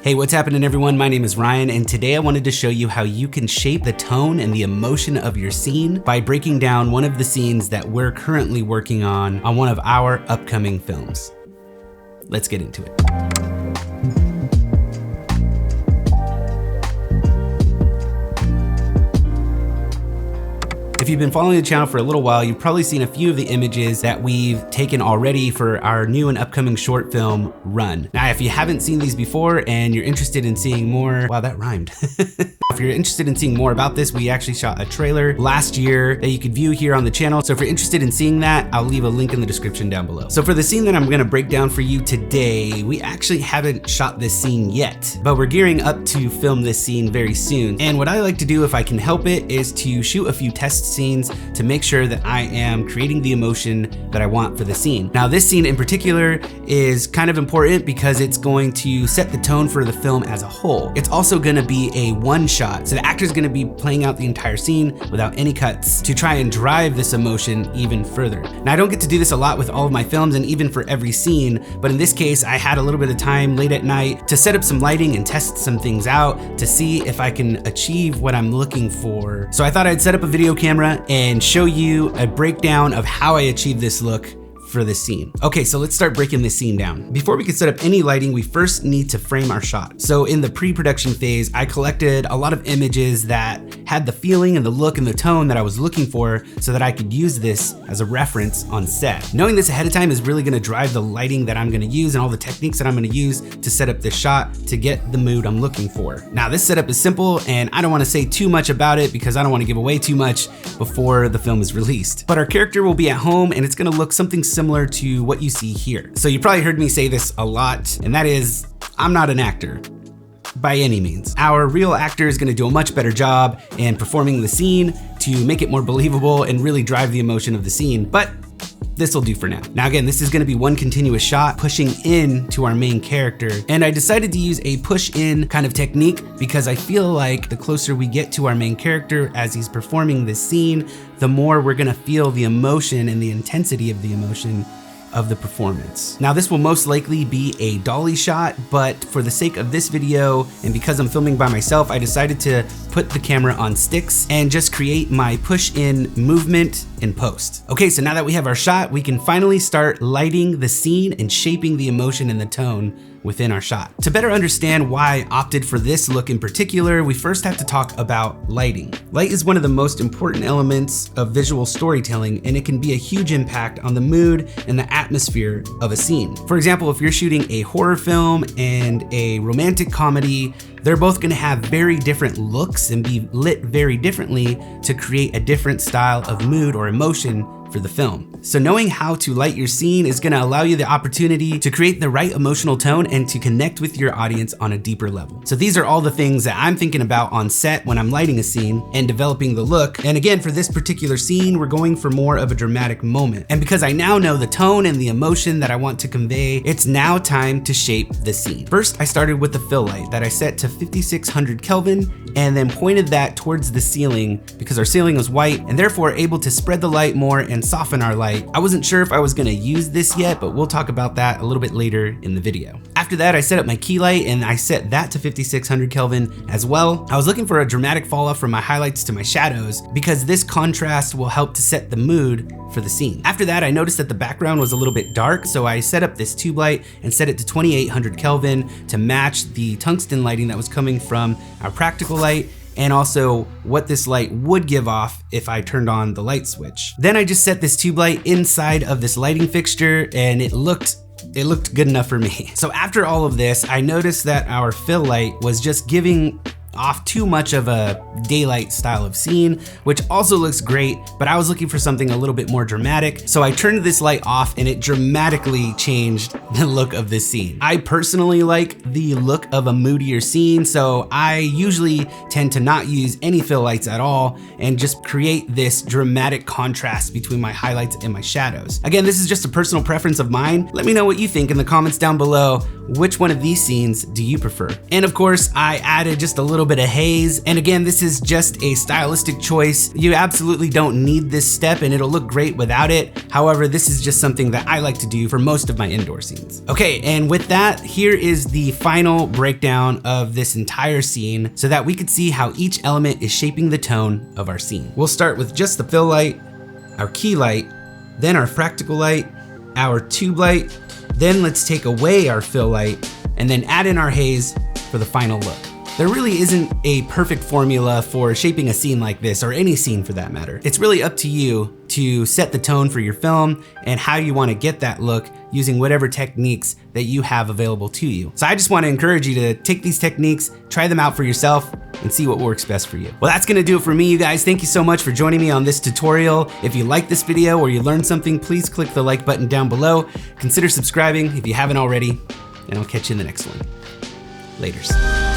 Hey, what's happening everyone? My name is Ryan, and today I wanted to show you how you can shape the tone and the emotion of your scene by breaking down one of the scenes that we're currently working on one of our upcoming films. Let's get into it. If you've been following the channel for a little while, you've probably seen a few of the images that we've taken already for our new and upcoming short film, Run. Now, if you haven't seen these before and you're interested in seeing more, wow, that rhymed. If you're interested in seeing more about this, we actually shot a trailer last year that you could view here on the channel. So if you're interested in seeing that, I'll leave a link in the description down below. So for the scene that I'm gonna break down for you today, we actually haven't shot this scene yet, but we're gearing up to film this scene very soon. And what I like to do, if I can help it, is to shoot a few test scenes to make sure that I am creating the emotion that I want for the scene. Now, this scene in particular is kind of important because it's going to set the tone for the film as a whole. It's also gonna be a one shot, so the actor's gonna be playing out the entire scene without any cuts to try and drive this emotion even further. Now, I don't get to do this a lot with all of my films and even for every scene, but in this case, I had a little bit of time late at night to set up some lighting and test some things out to see if I can achieve what I'm looking for. So I thought I'd set up a video camera and show you a breakdown of how I achieved this look for this scene. Okay, so let's start breaking this scene down. Before we can set up any lighting, we first need to frame our shot. So in the pre-production phase, I collected a lot of images that had the feeling and the look and the tone that I was looking for so that I could use this as a reference on set. Knowing this ahead of time is really gonna drive the lighting that I'm gonna use and all the techniques that I'm gonna use to set up this shot to get the mood I'm looking for. Now, this setup is simple and I don't wanna say too much about it because I don't wanna give away too much before the film is released. But our character will be at home and it's gonna look something similar to what you see here. So you probably heard me say this a lot, and that is, I'm not an actor by any means. Our real actor is gonna do a much better job in performing the scene to make it more believable and really drive the emotion of the scene, but this will do for now. Now again, this is gonna be one continuous shot pushing in to our main character. And I decided to use a push in kind of technique because I feel like the closer we get to our main character as he's performing this scene, the more we're gonna feel the emotion and the intensity of the emotion of the performance. Now, this will most likely be a dolly shot, but for the sake of this video and because I'm filming by myself, I decided to put the camera on sticks and just create my push in movement in post. Okay, so now that we have our shot, we can finally start lighting the scene and shaping the emotion and the tone within our shot. To better understand why I opted for this look in particular, we first have to talk about lighting. Light is one of the most important elements of visual storytelling, and it can be a huge impact on the mood and the atmosphere of a scene. For example, if you're shooting a horror film and a romantic comedy, they're both gonna have very different looks and be lit very differently to create a different style of mood or emotion for the film. So knowing how to light your scene is gonna allow you the opportunity to create the right emotional tone and to connect with your audience on a deeper level. So these are all the things that I'm thinking about on set when I'm lighting a scene and developing the look. And again, for this particular scene, we're going for more of a dramatic moment. And because I now know the tone and the emotion that I want to convey, it's now time to shape the scene. First, I started with the fill light that I set to 5600 Kelvin and then pointed that towards the ceiling because our ceiling was white and therefore able to spread the light more and soften our light. I wasn't sure if I was gonna use this yet, but we'll talk about that a little bit later in the video. After that, I set up my key light and I set that to 5600 Kelvin as well. I was looking for a dramatic fall off from my highlights to my shadows because this contrast will help to set the mood for the scene. After that, I noticed that the background was a little bit dark, so I set up this tube light and set it to 2800 Kelvin to match the tungsten lighting that was coming from our practical light and also what this light would give off if I turned on the light switch. Then I just set this tube light inside of this lighting fixture and it looked good enough for me. So after all of this, I noticed that our fill light was just giving off too much of a daylight style of scene, which also looks great, but I was looking for something a little bit more dramatic. So I turned this light off and it dramatically changed the look of this scene. I personally like the look of a moodier scene, so I usually tend to not use any fill lights at all and just create this dramatic contrast between my highlights and my shadows. Again, this is just a personal preference of mine. Let me know what you think in the comments down below. Which one of these scenes do you prefer? And of course, I added just a little bit of haze. And again, this This is just a stylistic choice. You absolutely don't need this step and it'll look great without it. However, this is just something that I like to do for most of my indoor scenes. Okay, and with that, here is the final breakdown of this entire scene so that we could see how each element is shaping the tone of our scene. We'll start with just the fill light, our key light, then our fractal light, our tube light, then let's take away our fill light and then add in our haze for the final look. There really isn't a perfect formula for shaping a scene like this, or any scene for that matter. It's really up to you to set the tone for your film and how you want to get that look using whatever techniques that you have available to you. So I just want to encourage you to take these techniques, try them out for yourself, and see what works best for you. Well, that's gonna do it for me, you guys. Thank you so much for joining me on this tutorial. If you like this video or you learned something, please click the like button down below. Consider subscribing if you haven't already, and I'll catch you in the next one. Laters.